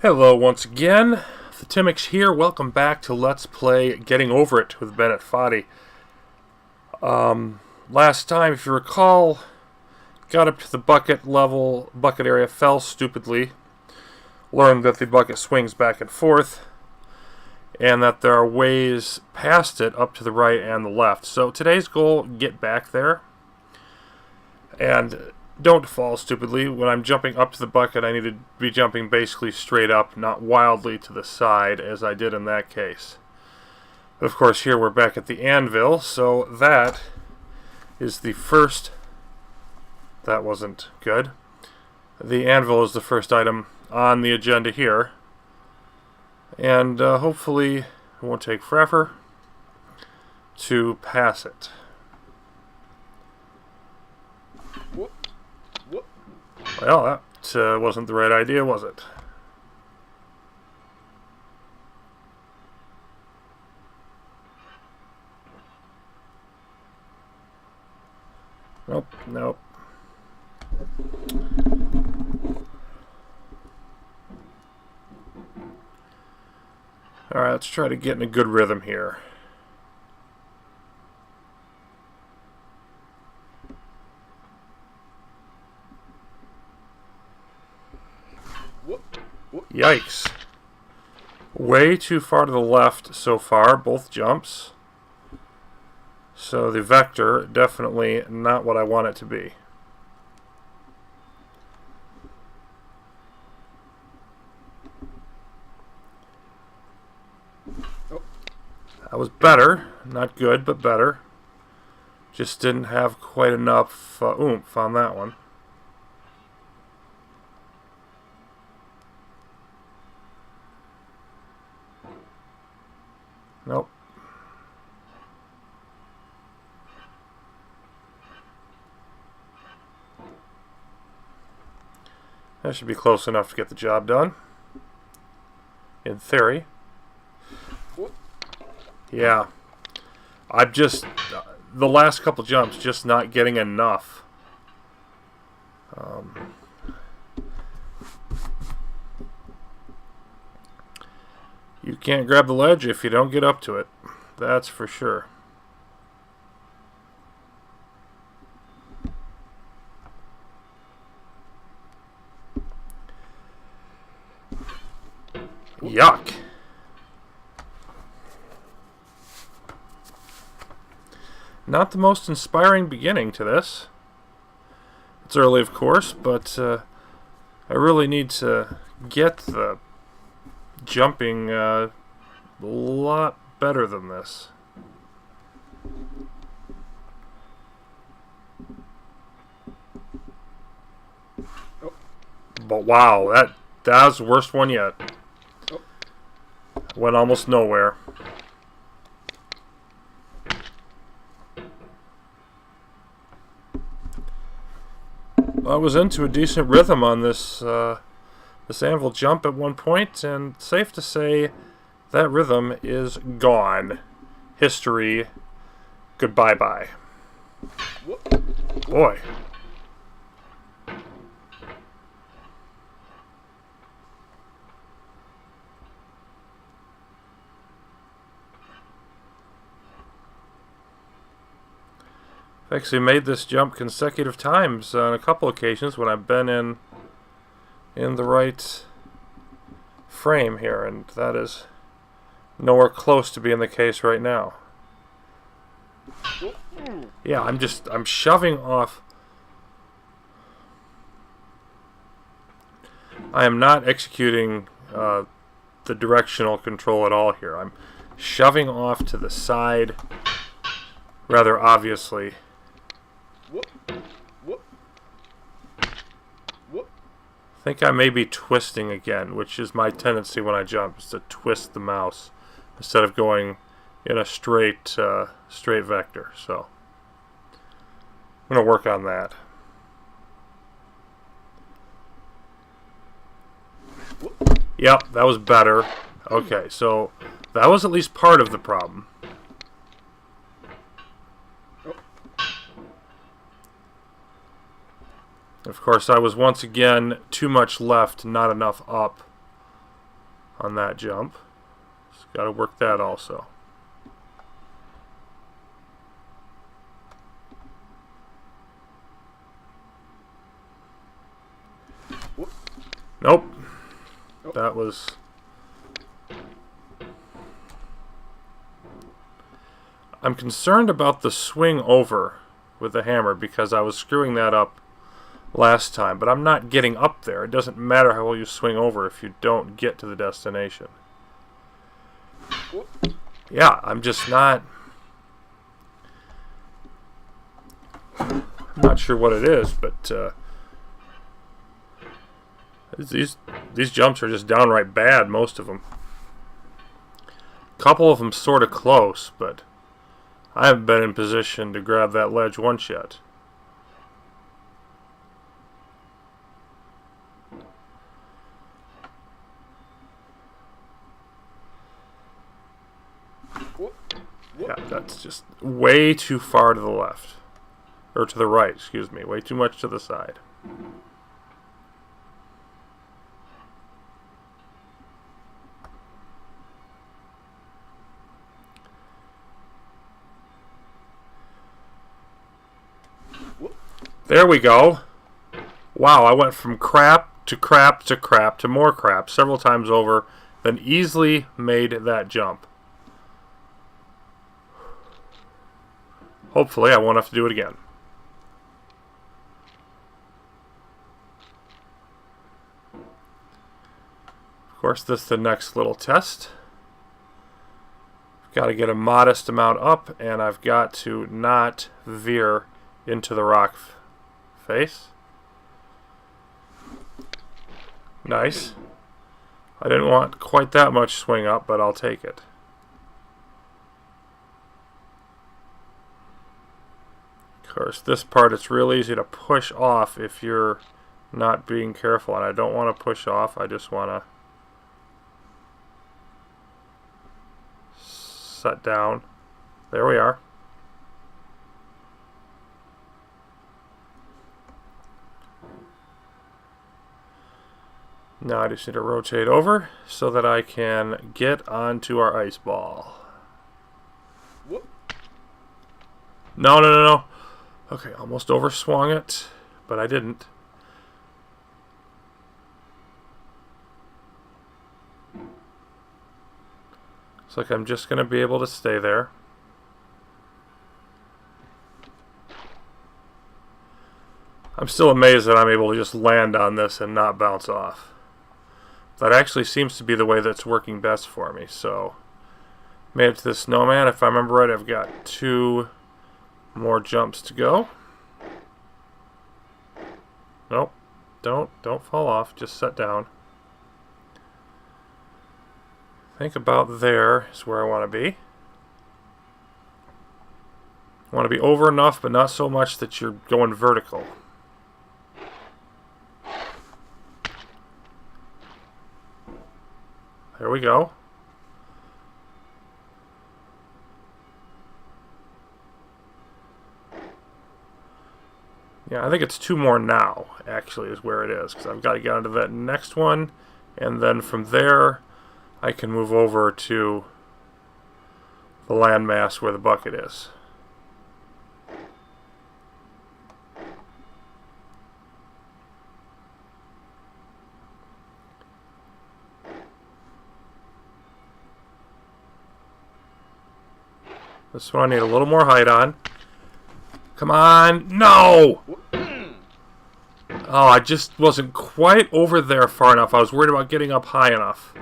Hello once again, the Timix here. Welcome back to Let's Play Getting Over It with Bennett Foddy. Last time, if you recall, got up to the bucket area, fell stupidly, learned that the bucket swings back and forth, and that there are ways past it up to the right and the left. So today's goal, get back there, and don't fall stupidly. When I'm jumping up to the bucket, I need to be jumping basically straight up, not wildly to the side, as I did in that case. But of course, here we're back at the anvil, so that is the first... That wasn't good. The anvil is the first item on the agenda here. And hopefully it won't take forever to pass it. Well, that wasn't the right idea, was it? Nope. Alright, let's try to get in a good rhythm here. Yikes. Way too far to the left so far, both jumps. So the vector, definitely not what I want it to be. That was better. Not good, but better. Just didn't have quite enough oomph on that one. Nope. That should be close enough to get the job done. In theory. Yeah. I'm just... the last couple jumps, just not getting enough. You can't grab the ledge if you don't get up to it. That's for sure. Yuck. Not the most inspiring beginning to this. It's early, of course, but I really need to get the jumping a lot better than this. But wow, that was the worst one yet. Went almost nowhere. I was into a decent rhythm on this this anvil jump at one point, and safe to say that rhythm is gone. History, goodbye-bye. Boy. I've actually made this jump consecutive times on a couple occasions when I've been in the right frame here, and that is nowhere close to being the case right now. Yeah, I'm shoving off. I am not executing the directional control at all here. I'm shoving off to the side rather obviously. I think I may be twisting again, which is my tendency when I jump, is to twist the mouse instead of going in a straight vector. So I'm going to work on that. Yep, that was better. Okay, so that was at least part of the problem. Of course, I was once again too much left, not enough up. on that jump. Just got to work that also. Nope. That was... I'm concerned about the swing over with the hammer because I was screwing that up last time, but I'm not getting up there. It doesn't matter how well you swing over if you don't get to the destination. Yeah, I'm just not... I'm not sure what it is, but these jumps are just downright bad, most of them. A couple of them sort of close, but I haven't been in position to grab that ledge once yet. Yeah, that's just way too far to the left. Or to the right, excuse me. Way too much to the side. There we go. Wow, I went from crap to crap to crap to more crap several times over, then easily made that jump. Hopefully I won't have to do it again. Of course, this is the next little test. I've got to get a modest amount up, and I've got to not veer into the rock face. Nice. I didn't want quite that much swing up, but I'll take it. Of course, this part it's real easy to push off if you're not being careful, and I don't want to push off. I just want to set down. There we are. Now I just need to rotate over so that I can get onto our ice ball. Whoop. No, no, no, no. Okay, almost overswung it, but I didn't. Looks like I'm just going to be able to stay there. I'm still amazed that I'm able to just land on this and not bounce off. That actually seems to be the way that's working best for me. So, made it to the snowman. If I remember right, I've got 2 more jumps to go. Nope. Don't fall off. Just set down. I think about there is where I want to be. I want to be over enough, but not so much that you're going vertical. There we go. Yeah, I think it's 2 more now, actually, is where it is. Because I've got to get onto that next one. And then from there, I can move over to the landmass where the bucket is. This one I need a little more height on. Come on. No! Oh, I just wasn't quite over there far enough. I was worried about getting up high enough.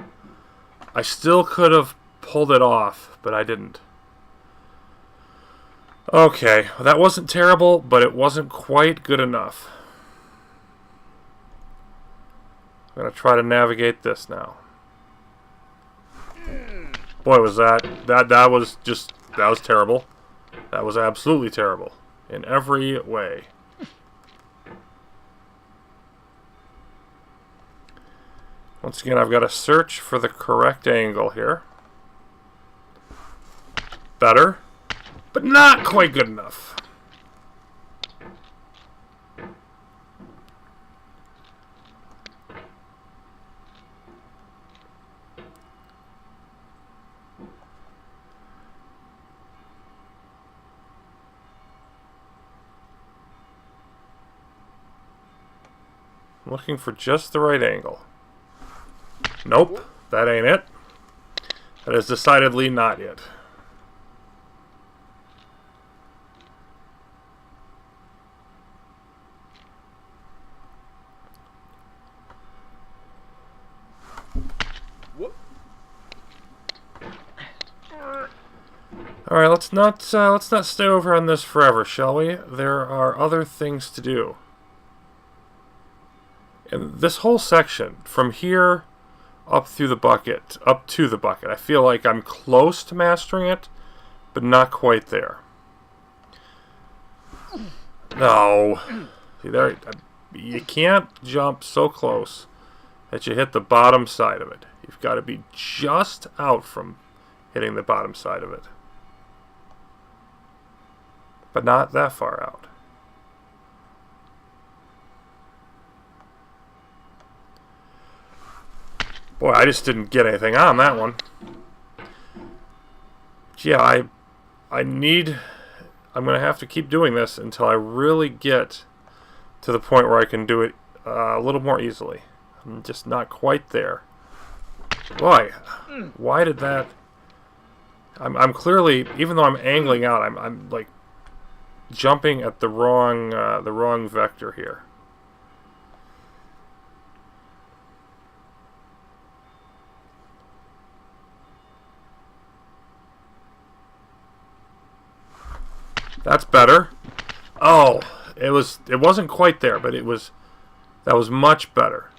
I still could have pulled it off, but I didn't. Okay, well, that wasn't terrible, but it wasn't quite good enough. I'm going to try to navigate this now. Boy, was that was just... That was terrible. That was absolutely terrible. In every way. Once again, I've got to search for the correct angle here. Better. But not quite good enough. I'm looking for just the right angle. Nope, that ain't it. That is decidedly not it. All right, let's not stay over on this forever, shall we? There are other things to do. And this whole section, from here up through the bucket, up to the bucket, I feel like I'm close to mastering it, but not quite there. No. See there, you can't jump so close that you hit the bottom side of it. You've got to be just out from hitting the bottom side of it. But not that far out. Boy, I just didn't get anything on that one. Yeah, I'm going to have to keep doing this until I really get to the point where I can do it a little more easily. I'm just not quite there. Boy, why did that... I'm clearly, even though I'm angling out, I'm like jumping at the wrong vector here. That's better. Oh, it wasn't quite there, but that was much better.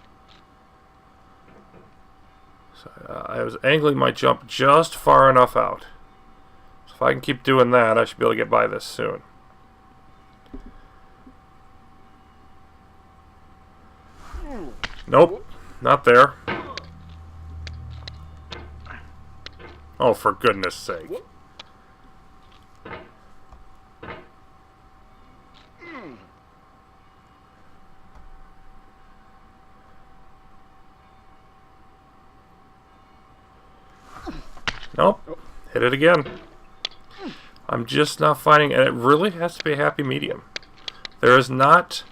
So I was angling my jump just far enough out. So if I can keep doing that, I should be able to get by this soon. Nope, not there. Oh, for goodness sake. Nope, hit it again. I'm just not finding, and it really has to be a happy medium. There is not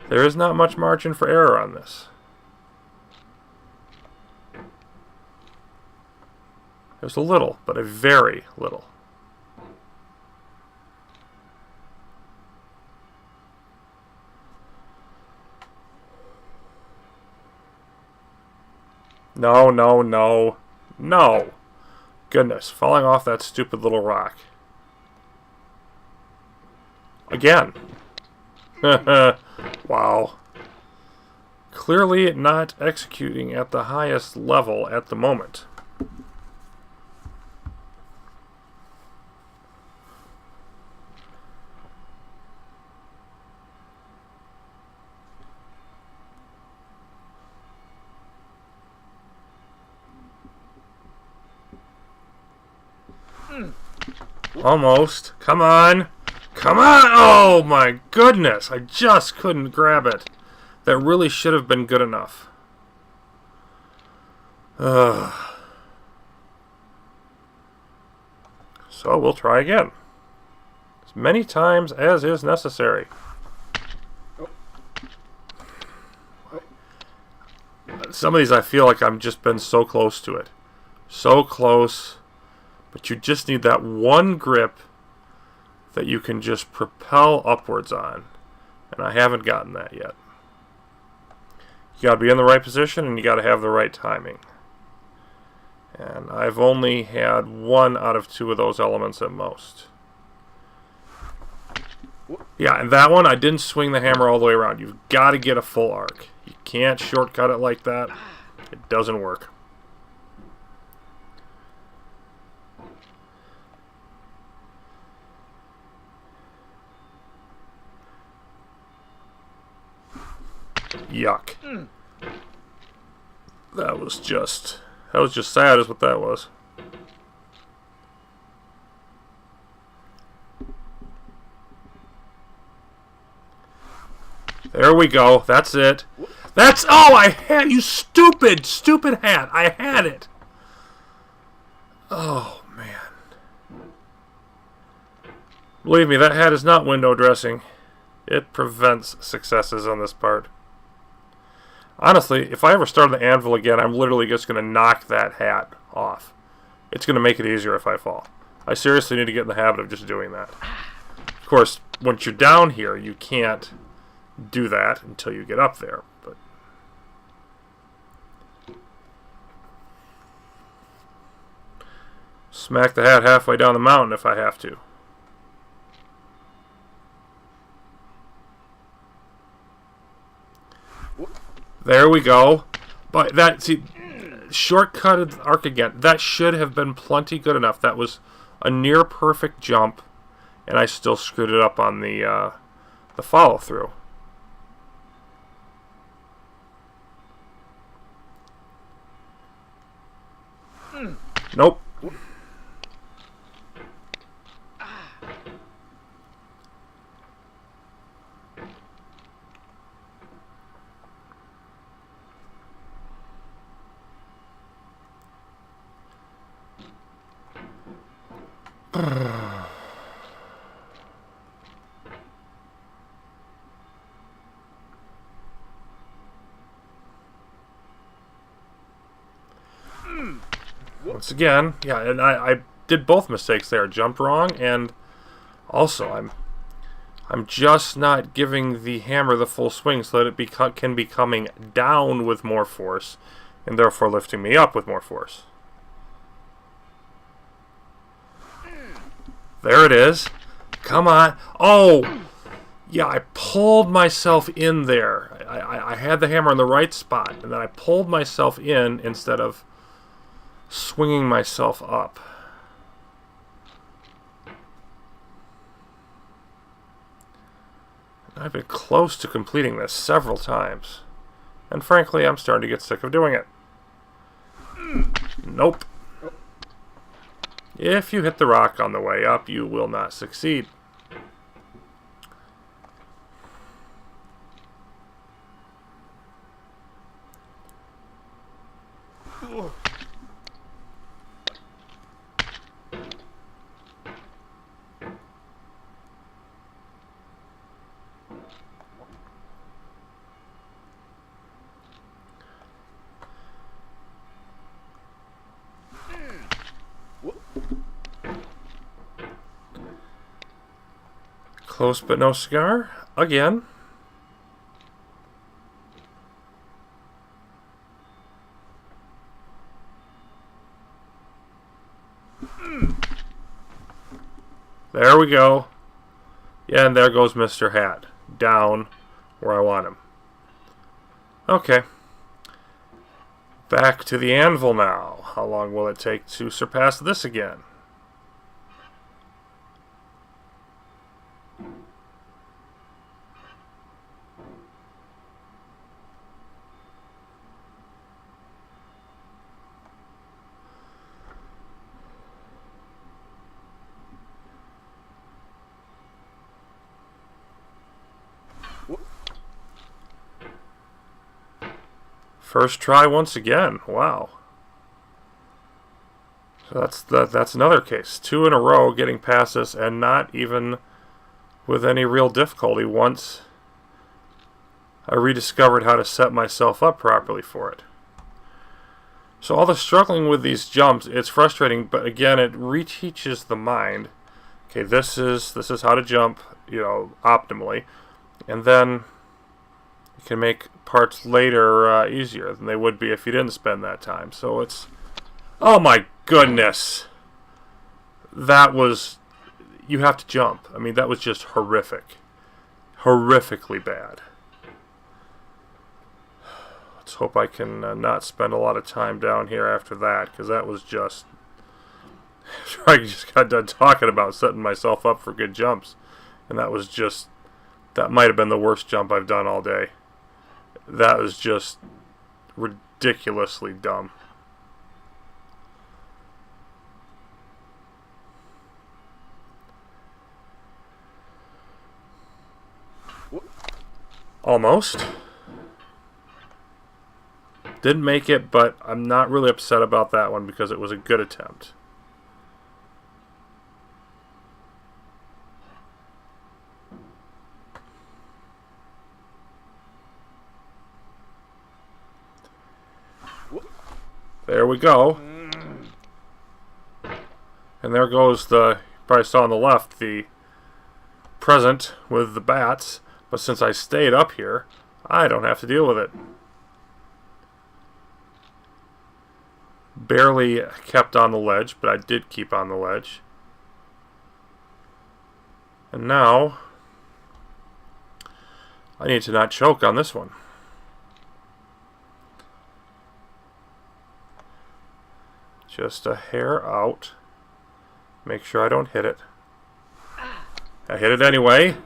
much margin for error on this. There's a little, but a very little. No, no, no, no. Goodness, falling off that stupid little rock. Again. Wow. Clearly not executing at the highest level at the moment. Almost. Come on. Come on! Oh my goodness! I just couldn't grab it. That really should have been good enough. So we'll try again. As many times as is necessary. Some of these I feel like I've just been so close to it. So close. But you just need that one grip that you can just propel upwards on. And I haven't gotten that yet. You gotta be in the right position and you gotta have the right timing. And I've only had 1 out of 2 of those elements at most. Yeah, and that one I didn't swing the hammer all the way around. You've got to get a full arc. You can't shortcut it like that. It doesn't work. Yuck. That was just sad is what that was. There we go. That's it. Oh, I had you stupid hat. I had it. Oh, man. Believe me, that hat is not window dressing. It prevents successes on this part. Honestly, if I ever start on the anvil again, I'm literally just going to knock that hat off. It's going to make it easier if I fall. I seriously need to get in the habit of just doing that. Of course, once you're down here, you can't do that until you get up there. But smack the hat halfway down the mountain if I have to. There we go. But that, see, shortcutted arc again. That should have been plenty good enough. That was a near perfect jump, and I still screwed it up on the follow through. Nope. Once again, yeah, and I did both mistakes there. Jumped wrong, and also I'm just not giving the hammer the full swing so that it can be coming down with more force, and therefore lifting me up with more force. There it is. Come on. Oh! Yeah, I pulled myself in there. I had the hammer in the right spot, and then I pulled myself in instead of swinging myself up. I've been close to completing this several times. And frankly, I'm starting to get sick of doing it. Nope. If you hit the rock on the way up, you will not succeed. Close but no cigar. Again. There we go. Yeah, and there goes Mr. Hat. Down where I want him. Okay. Back to the anvil now. How long will it take to surpass this again? First try once again. Wow. So that's another case. 2 in a row getting past this, and not even with any real difficulty once I rediscovered how to set myself up properly for it. So all the struggling with these jumps, it's frustrating, but again, it reteaches the mind. Okay, this is how to jump, optimally, and then you can make parts later easier than they would be if you didn't spend that time. So it's... Oh my goodness! That was... You have to jump. I mean, that was just horrific. Horrifically bad. Let's hope I can not spend a lot of time down here after that, because that was just... I just got done talking about setting myself up for good jumps. And that was just... That might have been the worst jump I've done all day. That was just ridiculously dumb. Almost. Didn't make it, but I'm not really upset about that one because it was a good attempt. There we go. And there goes the, you probably saw on the left, the present with the bats. But since I stayed up here, I don't have to deal with it. Barely kept on the ledge, but I did keep on the ledge. And now, I need to not choke on this one. Just a hair out. Make sure I don't hit it. I hit it anyway,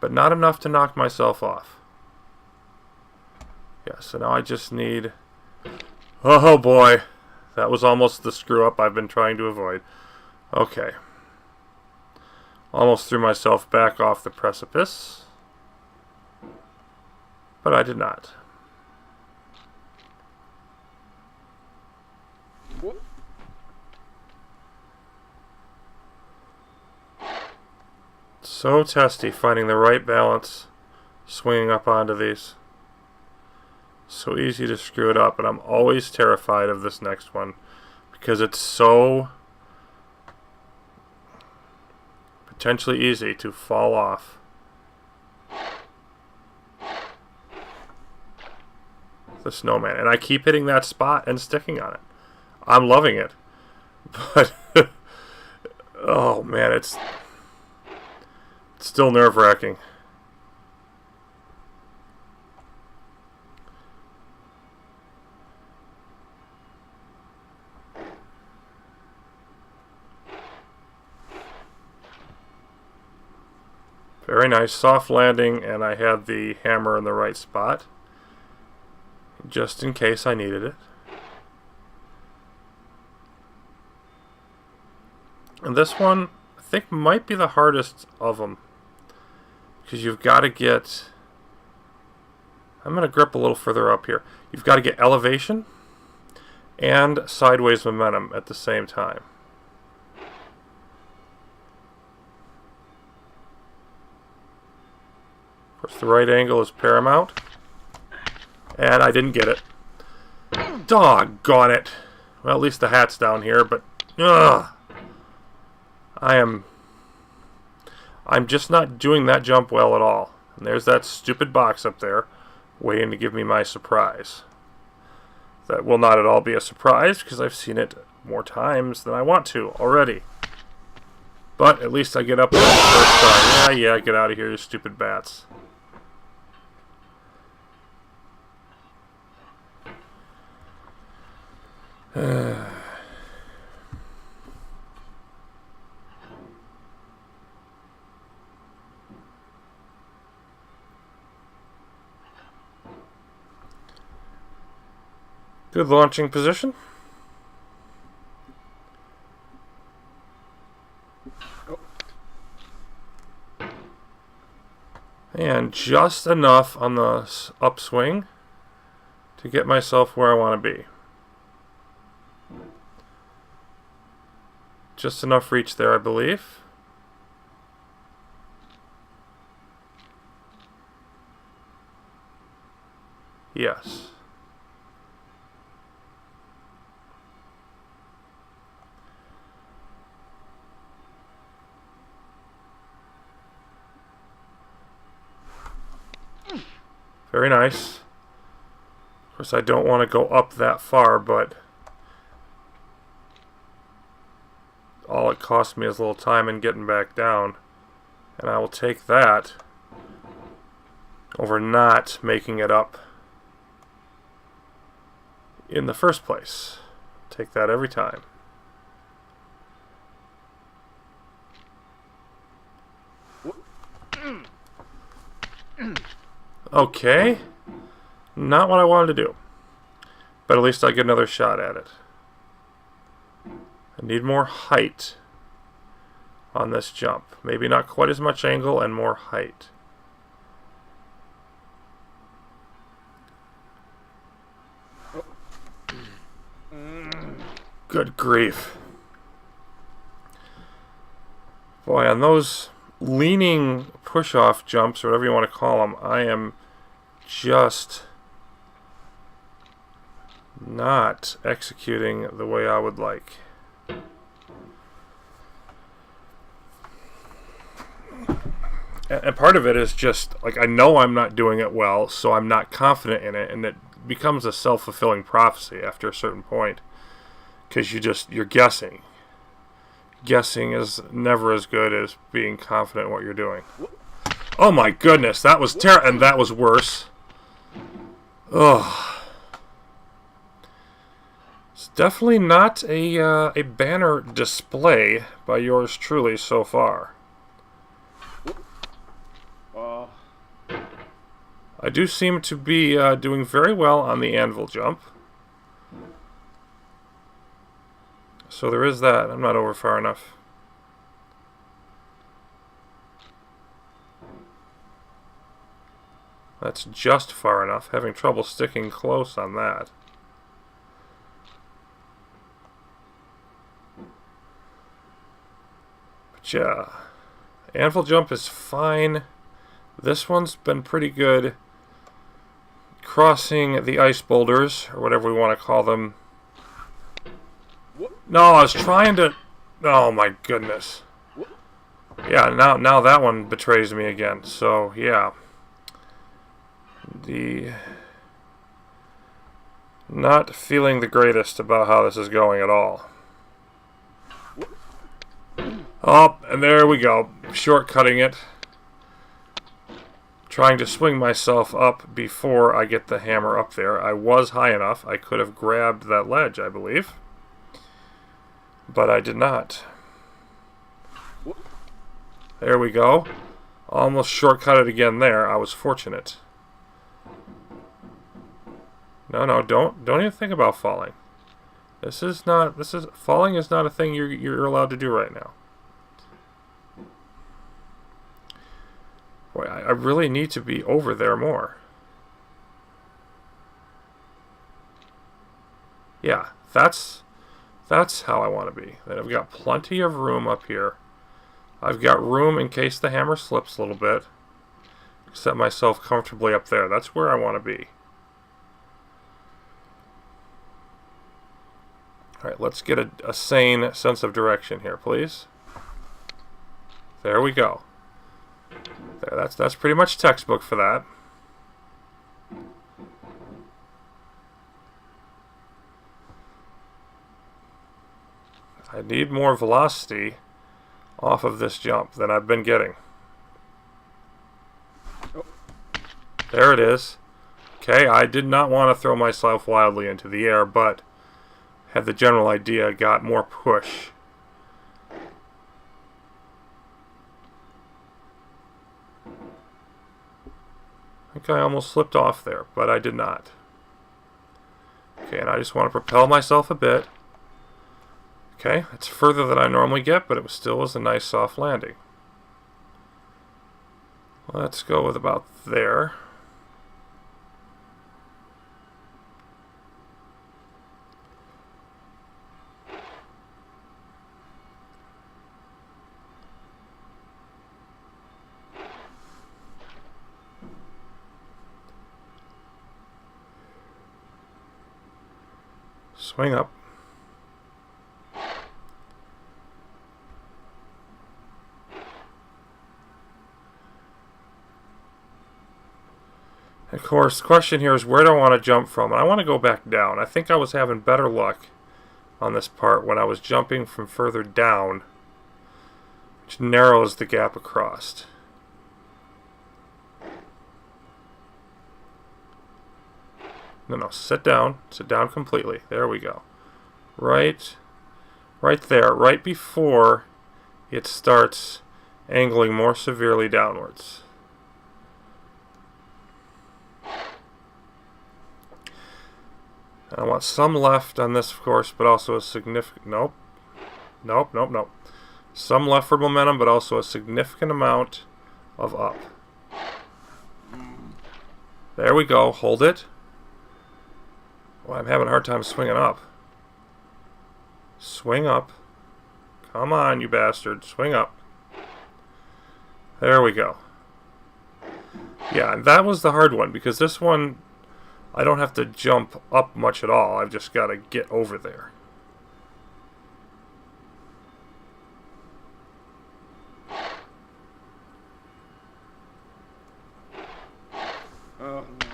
but not enough to knock myself off. Yeah, so now I just need... Oh boy, that was almost the screw up I've been trying to avoid. Okay. Almost threw myself back off the precipice, but I did not. So testy finding the right balance, swinging up onto these. So easy to screw it up, and I'm always terrified of this next one because it's so potentially easy to fall off. The snowman, and I keep hitting that spot and sticking on it. I'm loving it, but oh man, it's still nerve-wracking. Very nice, soft landing, and I had the hammer in the right spot, just in case I needed it. And this one, I think, might be the hardest of them, because you've got to get... I'm going to grip a little further up here. You've got to get elevation and sideways momentum at the same time. Of course, the right angle is paramount. And I didn't get it. Doggone it. Well, at least the hat's down here, but... Ugh. I'm just not doing that jump well at all. And there's that stupid box up there waiting to give me my surprise. That will not at all be a surprise because I've seen it more times than I want to already. But at least I get up there the first time. Yeah, get out of here, you stupid bats. Good launching position. And just enough on the upswing to get myself where I want to be. Just enough reach there, I believe. Yes. Very nice. Of course, I don't want to go up that far, but all it cost me is a little time in getting back down. And I will take that over not making it up in the first place. Take that every time. Okay. Not what I wanted to do. But at least I get another shot at it. I need more height on this jump. Maybe not quite as much angle and more height. Good grief. Boy, on those leaning push-off jumps, or whatever you want to call them, I am just not executing the way I would like. And part of it is just, like, I know I'm not doing it well, so I'm not confident in it, and it becomes a self-fulfilling prophecy after a certain point. Because you're guessing. Guessing is never as good as being confident in what you're doing. Oh my goodness, that was terrible, and that was worse. Ugh. It's definitely not a banner display by yours truly so far. I do seem to be doing very well on the anvil jump. So there is that. I'm not over far enough. That's just far enough. Having trouble sticking close on that. But yeah, anvil jump is fine. This one's been pretty good. Crossing the ice boulders, or whatever we want to call them. No, I was trying to... Oh my goodness. Yeah, now that one betrays me again. So, yeah. Not feeling the greatest about how this is going at all. Oh, and there we go. Shortcutting it. Trying to swing myself up before I get the hammer up there. I was high enough. I could have grabbed that ledge, I believe. But I did not. There we go. Almost shortcut it again there. I was fortunate. No, don't even think about falling. Falling is not a thing you're allowed to do right now. Boy, I really need to be over there more. Yeah, that's how I want to be. Then I've got plenty of room up here. I've got room in case the hammer slips a little bit. Set myself comfortably up there. That's where I want to be. Alright, let's get a sane sense of direction here, please. There we go. There, that's pretty much textbook for that. I need more velocity off of this jump than I've been getting. There it is. Okay, I did not want to throw myself wildly into the air, but had the general idea, got more push. I think I almost slipped off there, but I did not. Okay, and I just want to propel myself a bit. Okay, it's further than I normally get, but it still was a nice soft landing. Let's go with about there. Swing up. Of course, the question here is where do I want to jump from? And I want to go back down. I think I was having better luck on this part when I was jumping from further down, which narrows the gap across. No, sit down. Sit down completely. There we go. Right there, right before it starts angling more severely downwards. I want some left on this, of course, but also a significant... Nope. Some left for momentum, but also a significant amount of up. There we go. Hold it. Well, I'm having a hard time swinging up. Swing up. Come on, you bastard. Swing up. There we go. Yeah, and that was the hard one, because this one... I don't have to jump up much at all. I've just got to get over there. Oh, no.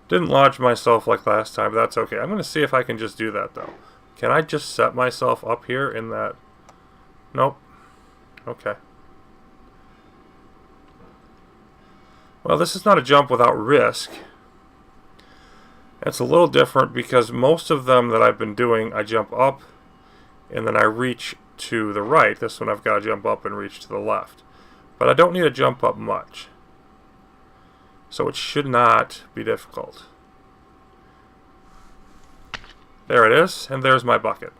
Didn't launch myself like last time, but that's okay. I'm going to see if I can just do that, though. Can I just set myself up here in that? Nope. Okay. Well, this is not a jump without risk. It's a little different because most of them that I've been doing, I jump up and then I reach to the right. This one I've got to jump up and reach to the left. But I don't need to jump up much. So it should not be difficult. There it is, and there's my bucket.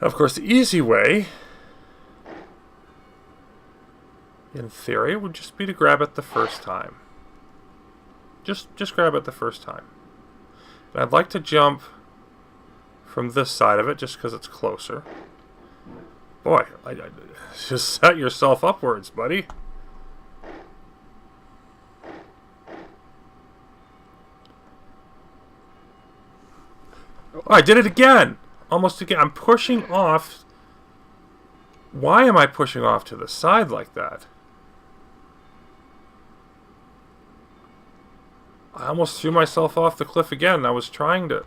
Of course, the easy way, in theory, would just be to grab it the first time. Just grab it the first time. And I'd like to jump from this side of it, just because it's closer. Boy, just set yourself upwards, buddy. Oh, I did it again! Almost again. I'm pushing off. Why am I pushing off to the side like that? I almost threw myself off the cliff again. I was trying to...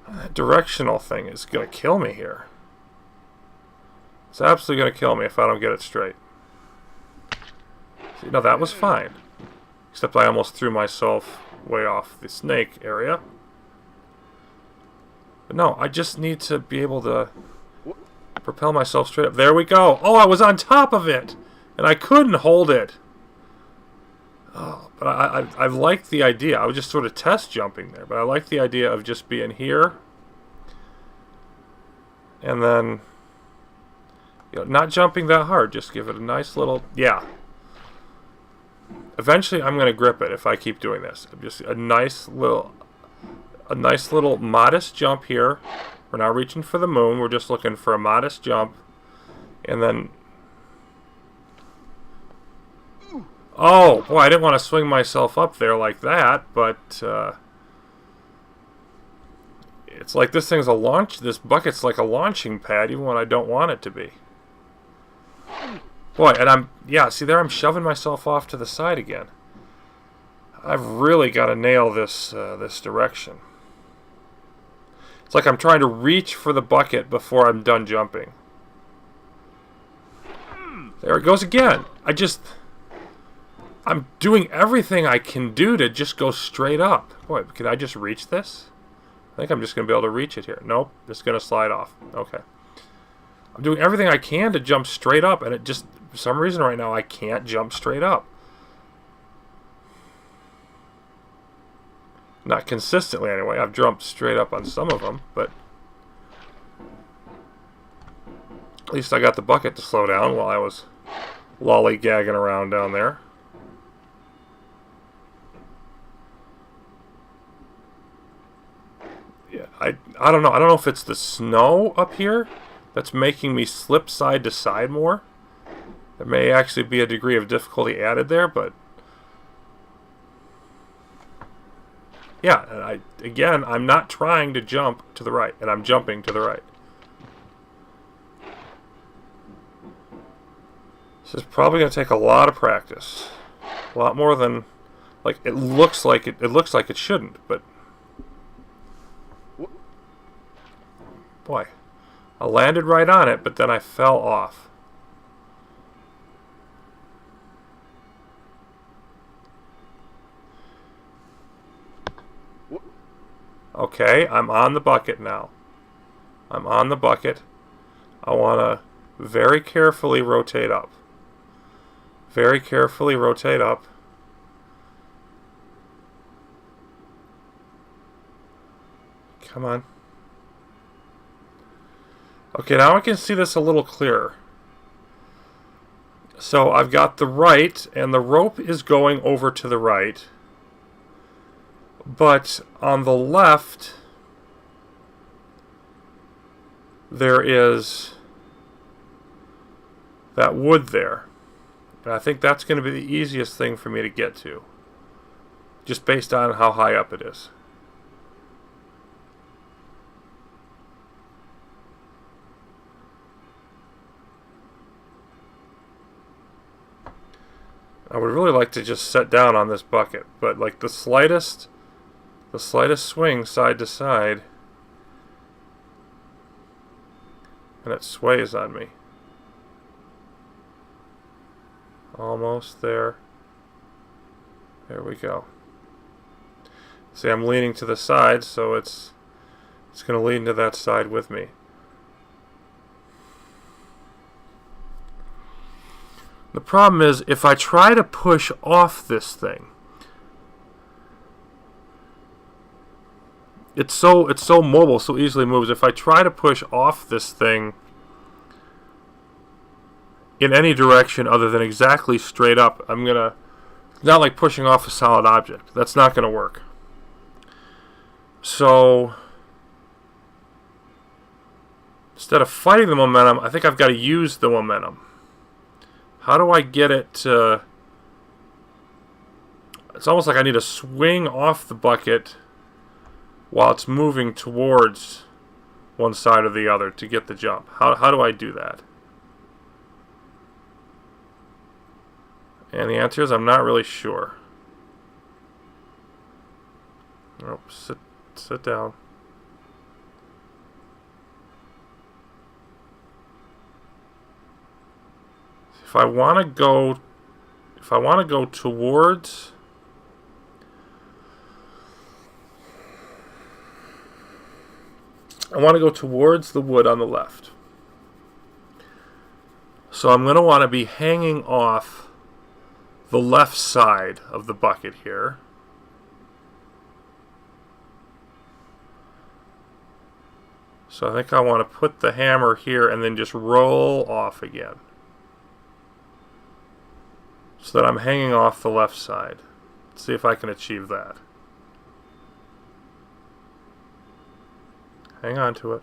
That directional thing is going to kill me here. It's absolutely going to kill me if I don't get it straight. See, no, that was fine. Except I almost threw myself way off the snake area. But no, I just need to be able to propel myself straight up. There we go. Oh, I was on top of it! And I couldn't hold it. Oh, but I like the idea. I was just sort of test jumping there. But I like the idea of just being here. And then, you know, not jumping that hard. Just give it a nice little... Yeah. Eventually, I'm going to grip it if I keep doing this. Just a nice little modest jump here. We're not reaching for the moon. We're just looking for a modest jump. And then... Oh, boy, I didn't want to swing myself up there like that, but it's like this thing's a launch. This bucket's like a launching pad, even when I don't want it to be. Boy, and see there I'm shoving myself off to the side again. I've really got to nail this this direction. It's like I'm trying to reach for the bucket before I'm done jumping. There it goes again. I'm doing everything I can do to just go straight up. Boy, can I just reach this? I think I'm just going to be able to reach it here. Nope, it's going to slide off. Okay. I'm doing everything I can to jump straight up, and it just, for some reason right now, I can't jump straight up. Not consistently, anyway. I've jumped straight up on some of them, but at least I got the bucket to slow down while I was lollygagging around down there. Yeah, I don't know. I don't know if it's the snow up here that's making me slip side to side more. There may actually be a degree of difficulty added there, but yeah, and again, I'm not trying to jump to the right, and I'm jumping to the right. This is probably going to take a lot of practice. A lot more than, like, it looks like it shouldn't, but boy, I landed right on it, but then I fell off. Okay, I'm on the bucket now. I'm on the bucket. I want to very carefully rotate up. Very carefully rotate up. Come on. Okay, now I can see this a little clearer. So I've got the right, and the rope is going over to the right. But on the left, there is that wood there. And I think that's going to be the easiest thing for me to get to, just based on how high up it is. I would really like to just set down on this bucket, but like the slightest swing side to side, and it sways on me. Almost there. There we go. See, I'm leaning to the side, so it's going to lean to that side with me. The problem is, if I try to push off this thing, it's so mobile, so easily moves. If I try to push off this thing in any direction other than exactly straight up, it's not like pushing off a solid object. That's not gonna work. So instead of fighting the momentum, I think I've got to use the momentum. How do I get it to... It's almost like I need to swing off the bucket while it's moving towards one side or the other to get the jump. How do I do that? And the answer is I'm not really sure. Oh, sit down. If I want to go towards, I want to go towards the wood on the left. So I'm going to want to be hanging off the left side of the bucket here. So I think I want to put the hammer here and then just roll off again, so that I'm hanging off the left side. Let's see if I can achieve that. Hang on to it.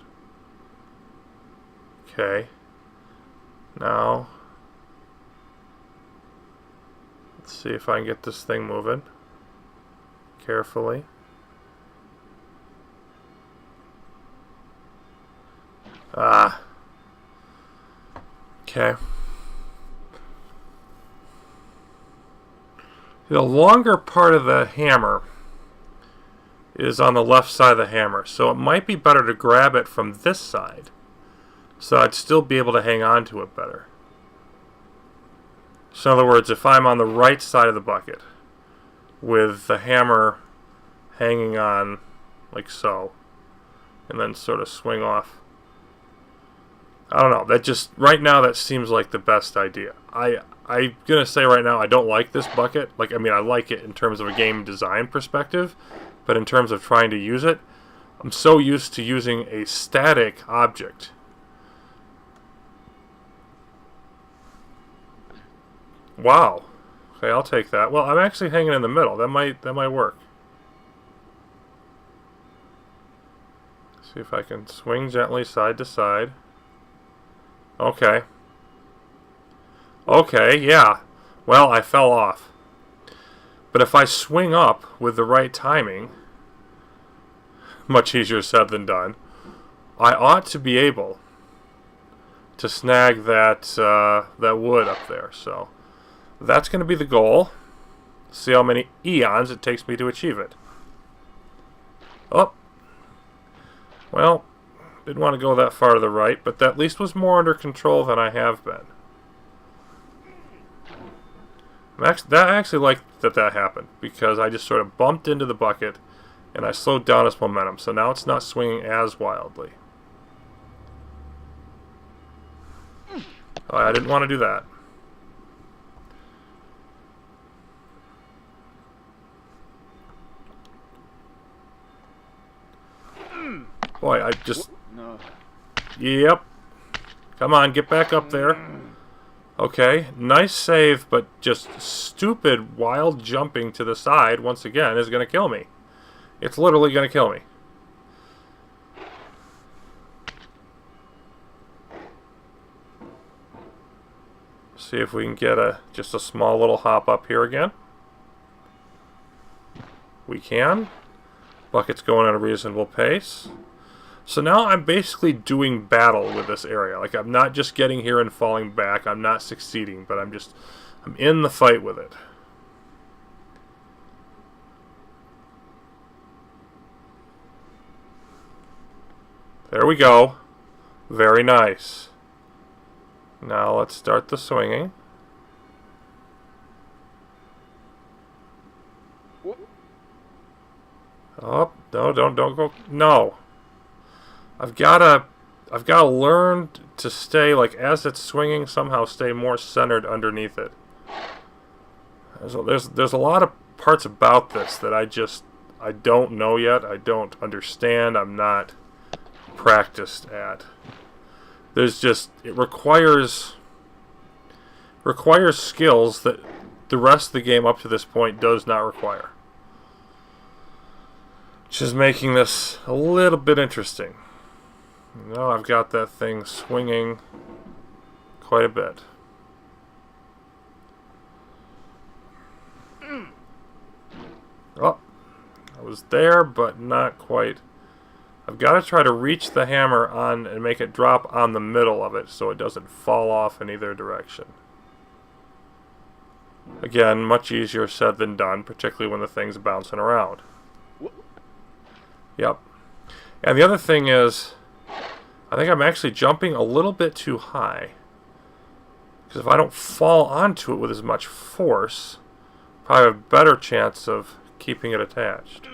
Okay. Now, let's see if I can get this thing moving carefully. Okay. The longer part of the hammer is on the left side of the hammer, so it might be better to grab it from this side, so I'd still be able to hang on to it better. So in other words, if I'm on the right side of the bucket with the hammer hanging on like so, and then sort of swing off. I don't know, that just, right now that seems like the best idea. I'm gonna say right now I don't like this bucket. Like, I mean, I like it in terms of a game design perspective, but in terms of trying to use it, I'm so used to using a static object. Wow. Okay, I'll take that. Well, I'm actually hanging in the middle. That might work. See if I can swing gently side to side. Okay. Okay, yeah. Well, I fell off. But if I swing up with the right timing, much easier said than done, I ought to be able to snag that wood up there. So that's going to be the goal. See how many eons it takes me to achieve it. Oh. Well, didn't want to go that far to the right, but that at least was more under control than I have been. I actually like that happened, because I just sort of bumped into the bucket and I slowed down its momentum, so now it's not swinging as wildly. Oh, I didn't want to do that. Boy, I just... No. Yep. Come on, get back up there. Okay, nice save, but just stupid, wild jumping to the side, once again, is going to kill me. It's literally going to kill me. See if we can get just a small little hop up here again. We can. Bucket's going at a reasonable pace. So now I'm basically doing battle with this area. Like, I'm not just getting here and falling back. I'm not succeeding, but I'm in the fight with it. There we go. Very nice. Now let's start the swinging. Oh, no, don't go. No. I've gotta learn to stay, like, as it's swinging, somehow stay more centered underneath it. There's a lot of parts about this that I don't know yet. I don't understand. I'm not practiced at. It requires skills that the rest of the game up to this point does not require. Which is making this a little bit interesting. Now I've got that thing swinging quite a bit. Oh, I was there, but not quite. I've got to try to reach the hammer on and make it drop on the middle of it so it doesn't fall off in either direction. Again, much easier said than done, particularly when the thing's bouncing around. Yep. And the other thing is, I think I'm actually jumping a little bit too high. Because if I don't fall onto it with as much force, probably have a better chance of keeping it attached.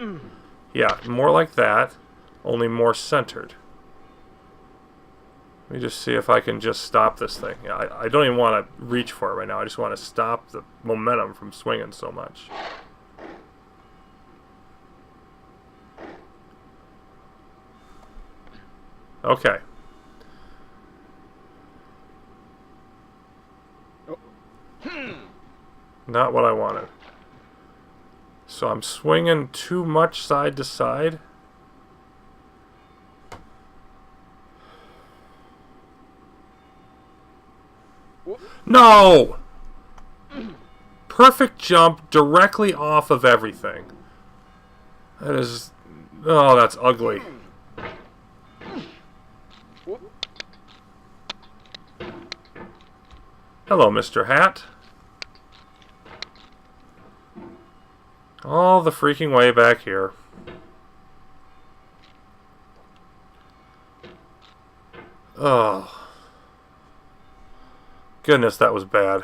Yeah, more like that, only more centered. Let me just see if I can just stop this thing. Yeah, I don't even want to reach for it right now. I just want to stop the momentum from swinging so much. Okay. Not what I wanted. So I'm swinging too much side to side. No! Perfect jump directly off of everything. That is... Oh, that's ugly. Hello, Mr. Hat. All the freaking way back here. Oh. Goodness, that was bad.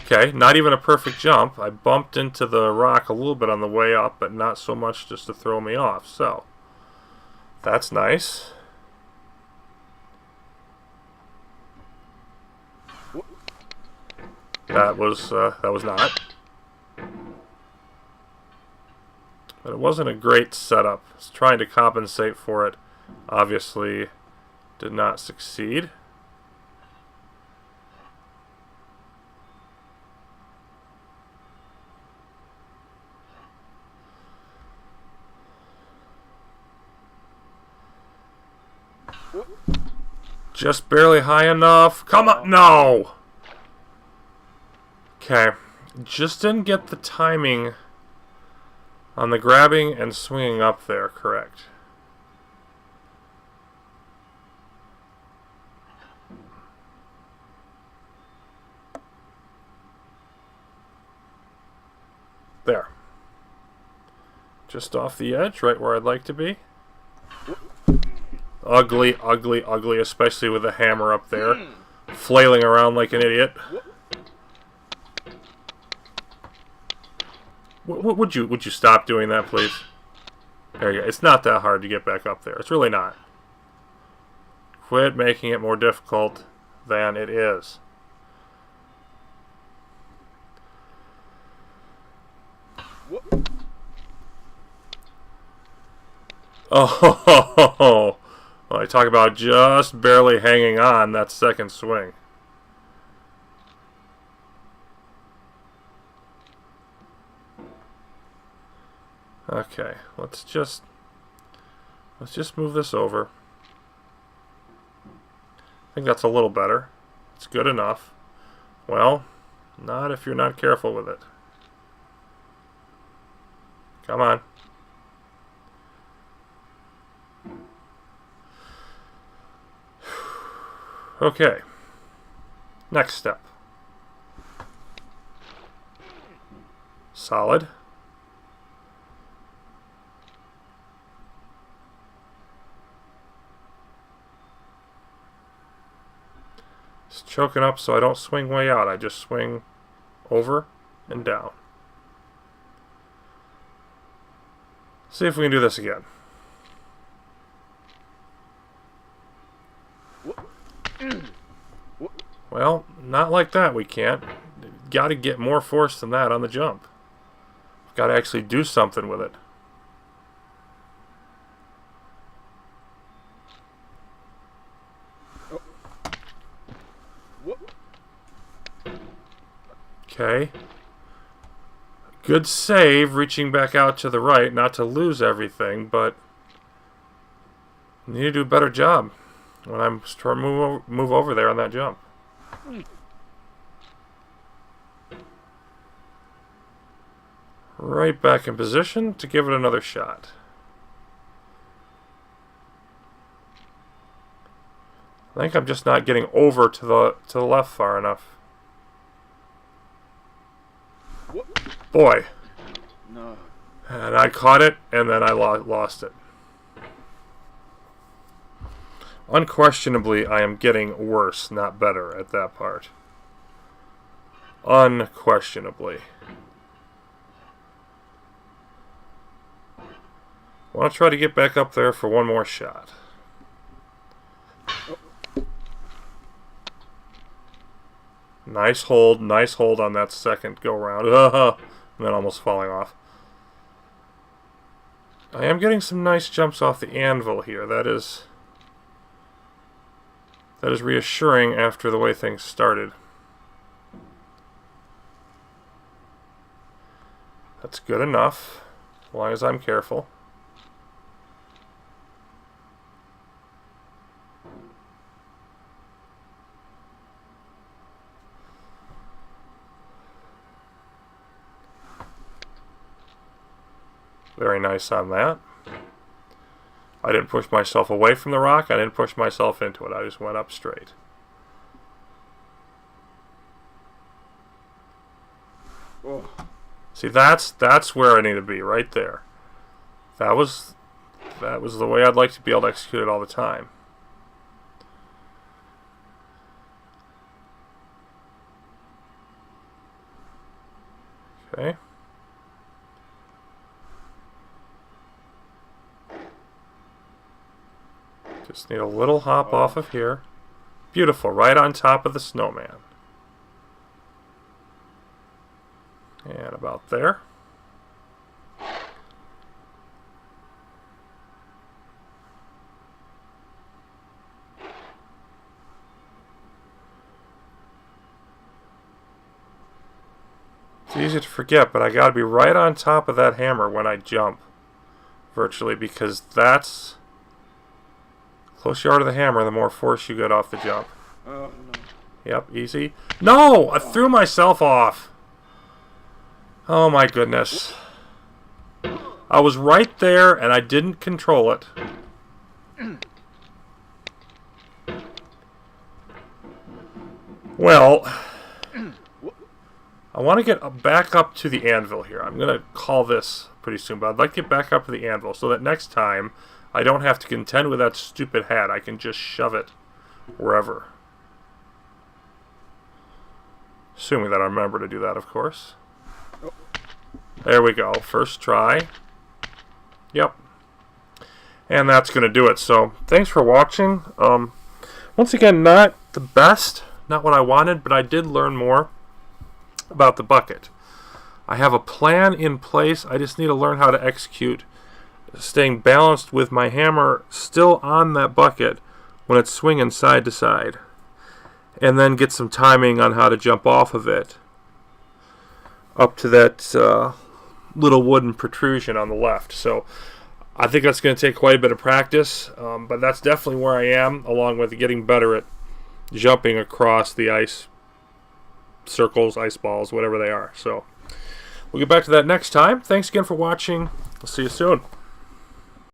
Okay, not even a perfect jump. I bumped into the rock a little bit on the way up, but not so much just to throw me off. So, that's nice. That was not. But it wasn't a great setup. I was trying to compensate for it. Obviously, did not succeed. Just barely high enough. Come on, no! Okay, just didn't get the timing on the grabbing and swinging up there correct. There. Just off the edge, right where I'd like to be. Ugly, ugly, ugly, especially with the hammer up there. Flailing around like an idiot. Would you stop doing that, please? There you go. It's not that hard to get back up there. It's really not. Quit making it more difficult than it is. Oh, well, I talk about just barely hanging on that second swing. Okay, let's just move this over. think that's a little better. It's good enough. Well, not if you're not careful with it. Come on. Okay. Next step. Solid. Just choking up so I don't swing way out. I just swing over and down. See if we can do this again. Well, not like that we can't. Got to get more force than that on the jump. Got to actually do something with it. Okay. Good save, reaching back out to the right, not to lose everything, but need to do a better job when I'm trying to move over there on that jump. Right back in position to give it another shot. I think I'm just not getting over to the left far enough. Boy. No. And I caught it, and then I lost it. Unquestionably, I am getting worse, not better, at that part. Unquestionably. I want to try to get back up there for one more shot. Nice hold on that second go round. And then almost falling off. I am getting some nice jumps off the anvil here. That is reassuring after the way things started. That's good enough, as long as I'm careful. Very nice on that. I didn't push myself away from the rock. I didn't push myself into it. I just went up straight. Oh. See, that's where I need to be, right there. That was the way I'd like to be able to execute it all the time. Okay. Just need a little hop off of here. Beautiful, right on top of the snowman. And about there. It's easy to forget, but I gotta be right on top of that hammer when I jump. Virtually, because that's... the closer you are to the hammer, the more force you get off the jump. Oh, no. Yep, easy. No! I threw myself off. Oh my goodness. I was right there and I didn't control it. Well, I want to get back up to the anvil here. I'm going to call this pretty soon, but I'd like to get back up to the anvil so that next time I don't have to contend with that stupid hat. I can just shove it wherever. Assuming that I remember to do that, of course. There we go. First try. Yep. And that's going to do it. So, thanks for watching. Once again, not the best. Not what I wanted, but I did learn more about the bucket. I have a plan in place. I just need to learn how to execute, staying balanced with my hammer still on that bucket when it's swinging side to side. And then get some timing on how to jump off of it up to that little wooden protrusion on the left. So I think that's going to take quite a bit of practice, but that's definitely where I am, along with getting better at jumping across the ice circles, ice balls, whatever they are. So we'll get back to that next time. Thanks again for watching. I'll see you soon.